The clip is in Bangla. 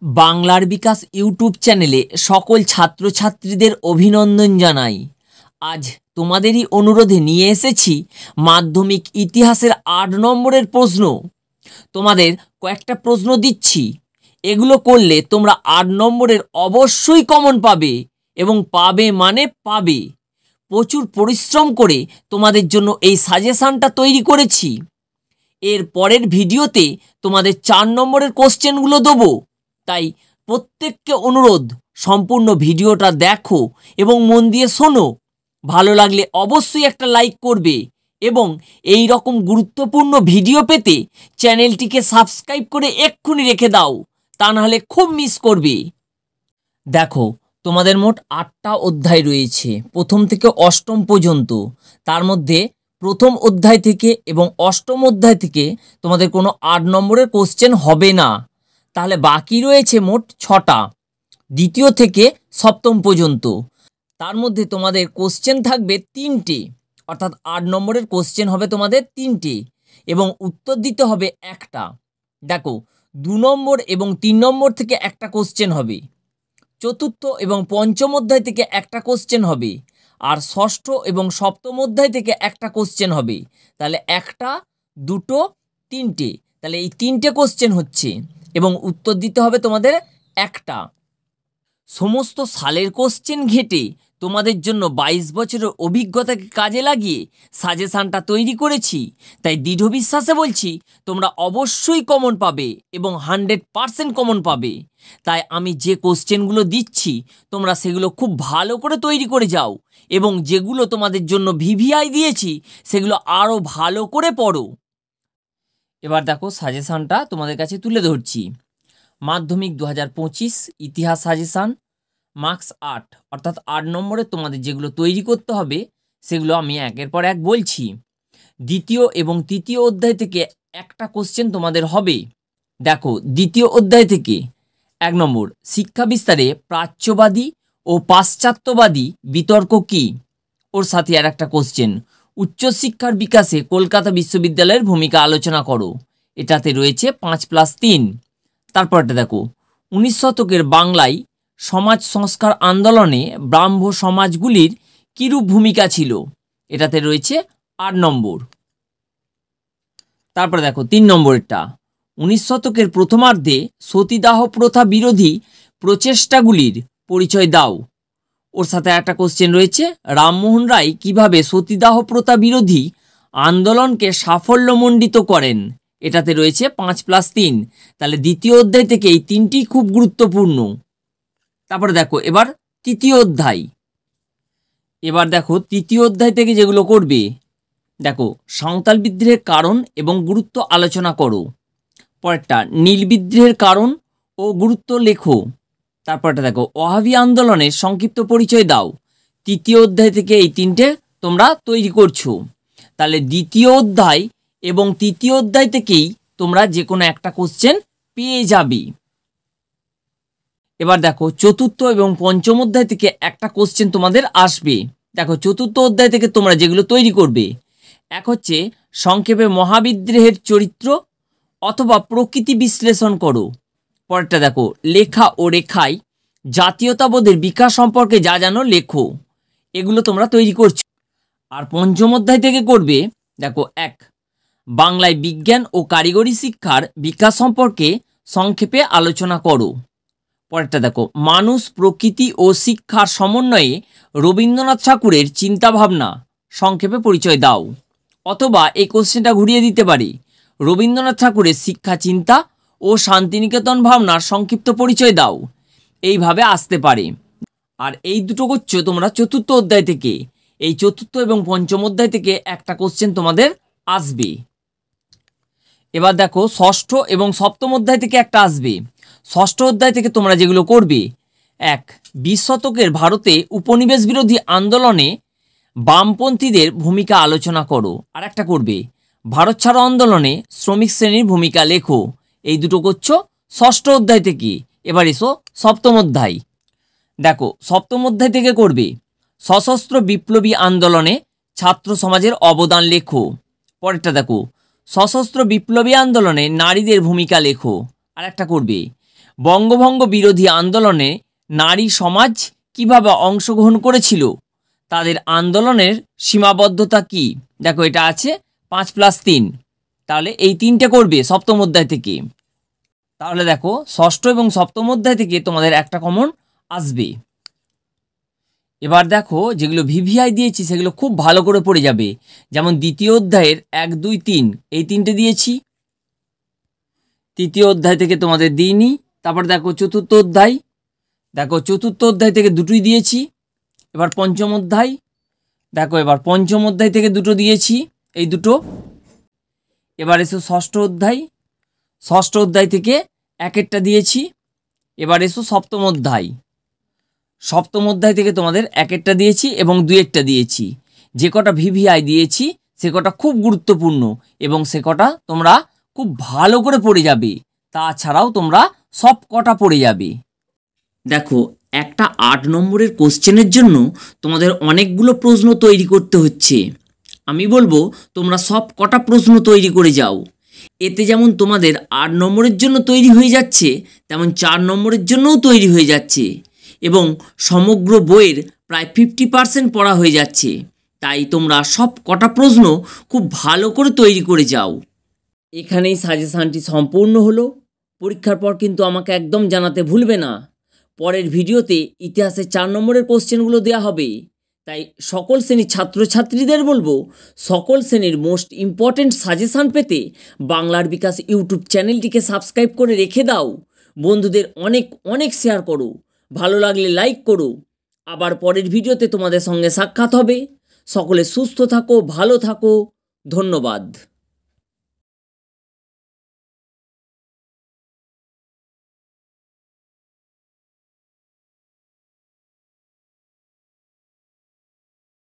বাংলার বিকাশ ইউটিউব চ্যানেলে সকল ছাত্রছাত্রীদের অভিনন্দন জানাই। আজ তোমাদেরই অনুরোধে নিয়ে এসেছি মাধ্যমিক ইতিহাসের ৮ নম্বরের প্রশ্ন। তোমাদের কয়েকটা প্রশ্ন দিচ্ছি, এগুলো করলে তোমরা ৮ নম্বরের অবশ্যই কমন পাবে এবং পাবে মানে পাবে। প্রচুর পরিশ্রম করে তোমাদের জন্য এই সাজেশানটা তৈরি করেছি। এর পরের ভিডিওতে তোমাদের ৪ নম্বরের কোশ্চেনগুলো দেবো, তাই প্রত্যেককে অনুরোধ সম্পূর্ণ ভিডিওটা দেখো এবং মন দিয়ে শোনো। ভালো লাগলে অবশ্যই একটা লাইক করবে এবং এই রকম গুরুত্বপূর্ণ ভিডিও পেতে চ্যানেলটিকে সাবস্ক্রাইব করে এক্ষুনি রেখে দাও, তা নাহলে খুব মিস করবে। দেখো, তোমাদের মোট ৮টা অধ্যায় রয়েছে, প্রথম থেকে অষ্টম পর্যন্ত। তার মধ্যে প্রথম অধ্যায় থেকে এবং অষ্টম অধ্যায় থেকে তোমাদের কোনো ৮ নম্বরের কোশ্চেন হবে না। তাহলে বাকি রয়েছে মোট ৬টা, দ্বিতীয় থেকে সপ্তম পর্যন্ত। তার মধ্যে তোমাদের কোশ্চেন থাকবে ৩টে, অর্থাৎ ৮ নম্বরের কোশ্চেন হবে তোমাদের ৩টে এবং উত্তর দিতে হবে একটা। দেখো, ২ নম্বর এবং ৩ নম্বর থেকে একটা কোশ্চেন হবে, চতুর্থ এবং পঞ্চম অধ্যায় থেকে একটা কোশ্চেন হবে, আর ষষ্ঠ এবং সপ্তম অধ্যায় থেকে একটা কোশ্চেন হবে। তাহলে একটা, দুটো, তিনটে, তাহলে এই ৩টে কোশ্চেন হচ্ছে এবং উত্তর দিতে হবে তোমাদের একটা। সমস্ত সালের কোশ্চেন ঘেটে তোমাদের জন্য ২২ বছরের অভিজ্ঞতাকে কাজে লাগিয়ে সাজেশানটা তৈরি করেছি। তাই দৃঢ় বিশ্বাসে বলছি তোমরা অবশ্যই কমন পাবে এবং 100% কমন পাবে। তাই আমি যে কোশ্চেনগুলো দিচ্ছি তোমরা সেগুলো খুব ভালো করে তৈরি করে যাও এবং যেগুলো তোমাদের জন্য ভিভিআই দিয়েছি সেগুলো আরও ভালো করে পড়ো। এবার দেখো, সাজেশানটা তোমাদের কাছে তুলে ধরছি। মাধ্যমিক ২০২৫ ইতিহাস সাজেশান, মার্কস ৮, অর্থাৎ ৮ নম্বরে তোমাদের যেগুলো তৈরি করতে হবে সেগুলো আমি একের পর এক বলছি। দ্বিতীয় এবং তৃতীয় অধ্যায় থেকে একটা কোশ্চেন তোমাদের হবে। দেখো, দ্বিতীয় অধ্যায় থেকে ১ নম্বর, শিক্ষা বিস্তারে প্রাচ্যবাদী ও পাশ্চাত্যবাদী বিতর্ক কী? ওর সাথে আর একটা কোশ্চেন, উচ্চশিক্ষার বিকাশে কলকাতা বিশ্ববিদ্যালয়ের ভূমিকা আলোচনা করো। এটাতে রয়েছে ৫+৩। তারপরটা দেখো, ১৯ শতকের বাংলায় সমাজ সংস্কার আন্দোলনে ব্রাহ্ম সমাজগুলির কিরূপ ভূমিকা ছিল? এটাতে রয়েছে ৮ নম্বর। তারপরে দেখো ৩ নম্বরেরটা, ১৯ শতকের প্রথমার্ধে সতীদাহ প্রথা বিরোধী প্রচেষ্টাগুলির পরিচয় দাও। ওর সাথে একটা কোশ্চেন রয়েছে, রামমোহন রায় কিভাবে সতীদাহ প্রথা বিরোধী আন্দোলনকে সাফল্যমণ্ডিত করেন? এটাতে রয়েছে ৫+৩। তাহলে দ্বিতীয় অধ্যায় থেকে এই ৩টি খুব গুরুত্বপূর্ণ। তারপরে দেখো, এবার তৃতীয় অধ্যায়। এবার দেখো, তৃতীয় অধ্যায় থেকে যেগুলো করবে, দেখো, সাঁওতাল বিদ্রোহের কারণ এবং গুরুত্ব আলোচনা করো। পরেরটা, নীল বিদ্রোহের কারণ ও গুরুত্ব লেখো। তারপরটা দেখো, ওয়াহাবি আন্দোলনের সংক্ষিপ্ত পরিচয় দাও। তৃতীয় অধ্যায় থেকে এই 3টে তোমরা তৈরি করছো। তাহলে দ্বিতীয় অধ্যায় এবং তৃতীয় অধ্যায় থেকেই তোমরা যে কোনো একটা কোশ্চেন পেয়ে যাবে। এবার দেখো, চতুর্থ এবং পঞ্চম অধ্যায় থেকে একটা কোশ্চেন তোমাদের আসবে। দেখো, চতুর্থ অধ্যায় থেকে তোমরা যেগুলো তৈরি করবে, এক হচ্ছে সংক্ষেপে মহাবিদ্রোহের চরিত্র অথবা প্রকৃতি বিশ্লেষণ করো। পরেরটা দেখো, লেখা ও রেখায় জাতীয়তাবোধের বিকাশ সম্পর্কে যা জানো লেখো। এগুলো তোমরা তৈরি করছো। আর পঞ্চম অধ্যায় থেকে করবে, দেখো, ১ বাংলায় বিজ্ঞান ও কারিগরি শিক্ষার বিকাশ সম্পর্কে সংক্ষেপে আলোচনা করো। পরেরটা দেখো, মানুষ, প্রকৃতি ও শিক্ষার সমন্বয়ে রবীন্দ্রনাথ ঠাকুরের চিন্তাভাবনা সংক্ষেপে পরিচয় দাও। অথবা এই কোশ্চেনটা ঘুরিয়ে দিতে পারে, রবীন্দ্রনাথ ঠাকুরের শিক্ষা চিন্তা ও শান্তিনিকেতন ভাবনার সংক্ষিপ্ত পরিচয় দাও। এইভাবে আসতে পারে। আর এই দুটো করছো তোমরা চতুর্থ অধ্যায় থেকে। এই চতুর্থ এবং পঞ্চম অধ্যায় থেকে একটা কোশ্চেন তোমাদের আসবে। এবার দেখো, ষষ্ঠ এবং সপ্তম অধ্যায় থেকে একটা আসবে। ষষ্ঠ অধ্যায় থেকে তোমরা যেগুলো করবে, ১ ২০ শতকের ভারতে উপনিবেশ বিরোধী আন্দোলনে বামপন্থীদের ভূমিকা আলোচনা করো। আর একটা করবে, ভারত ছাড়ো আন্দোলনে শ্রমিক শ্রেণীর ভূমিকা লেখো। এই দুটো করছো ষষ্ঠ অধ্যায় থেকে। এবার এসো সপ্তম অধ্যায়। দেখো, সপ্তম অধ্যায় থেকে করবে, সশস্ত্র বিপ্লবী আন্দোলনে ছাত্র সমাজের অবদান লেখো। পরেরটা দেখো, সশস্ত্র বিপ্লবী আন্দোলনে নারীদের ভূমিকা লেখো। আর একটা করবে, বঙ্গভঙ্গ বিরোধী আন্দোলনে নারী সমাজ কিভাবে অংশগ্রহণ করেছিল, তাদের আন্দোলনের সীমাবদ্ধতা কি? দেখো এটা আছে 5+3, তাহলে এই 3টে করবে সপ্তম অধ্যায় থেকে। তাহলে দেখো ষষ্ঠ এবং সপ্তম অধ্যায় থেকে তোমাদের একটা কমন আসবে। এবার দেখো যেগুলো ভিভিআই দিয়েছি সেগুলো খুব ভালো করে পড়ে যাবে। যেমন দ্বিতীয় অধ্যায়ের 1, 2, 3 এই 3টে দিয়েছি, তৃতীয় অধ্যায় থেকে তোমাদের দিইনি। তারপর দেখো চতুর্থ অধ্যায়, দেখো চতুর্থ অধ্যায় থেকে 2টোই দিয়েছি। এবার পঞ্চম অধ্যায়, দেখো এবার পঞ্চম অধ্যায় থেকে 2টো দিয়েছি, এই 2টো। এবার এসো ষষ্ঠ অধ্যায়, ষষ্ঠ অধ্যায় থেকে 1-1টা দিয়েছি। এবার এসো সপ্তম অধ্যায়, সপ্তম অধ্যায় থেকে তোমাদের 1-1টা দিয়েছি এবং 2-1টা দিয়েছি। যে কটা ভিভিআই দিয়েছি সে কটা খুব গুরুত্বপূর্ণ এবং সে কটা তোমরা খুব ভালো করে পড়ে যাবে। তাছাড়াও তোমরা সব কটা পড়ে যাবে। দেখো একটা 8 নম্বরের কোশ্চেনের জন্য তোমাদের অনেকগুলো প্রশ্ন তৈরি করতে হচ্ছে। আমি বলবো তোমরা সব কটা প্রশ্ন তৈরি করে যাও। এতে যেমন তোমাদের 8 নম্বরের জন্য তৈরি হয়ে যাচ্ছে, তেমন 4 নম্বরের জন্যও তৈরি হয়ে যাচ্ছে এবং সমগ্র বইয়ের প্রায় 50% পড়া হয়ে যাচ্ছে। তাই তোমরা সব কটা প্রশ্ন খুব ভালো করে তৈরি করে যাও। এখানেই সাজেশানটি সম্পূর্ণ হলো। পরীক্ষার পর কিন্তু আমাকে একদম জানাতে ভুলবে না। পরের ভিডিওতে ইতিহাসের 4 নম্বরের কোশ্চেনগুলো দেওয়া হবে। তাই সকল শ্রেণীর ছাত্রছাত্রীদের বলবো, সকল শ্রেণীর মোস্ট ইম্পর্ট্যান্ট সাজেশান পেতে বাংলার বিকাশ ইউটিউব চ্যানেলটিকে সাবস্ক্রাইব করে রেখে দাও। বন্ধুদের অনেক অনেক শেয়ার করো, ভালো লাগলে লাইক করো। আবার পরের ভিডিওতে তোমাদের সঙ্গে সাক্ষাৎ হবে। সকলে সুস্থ থাকো, ভালো থাকো, ধন্যবাদ।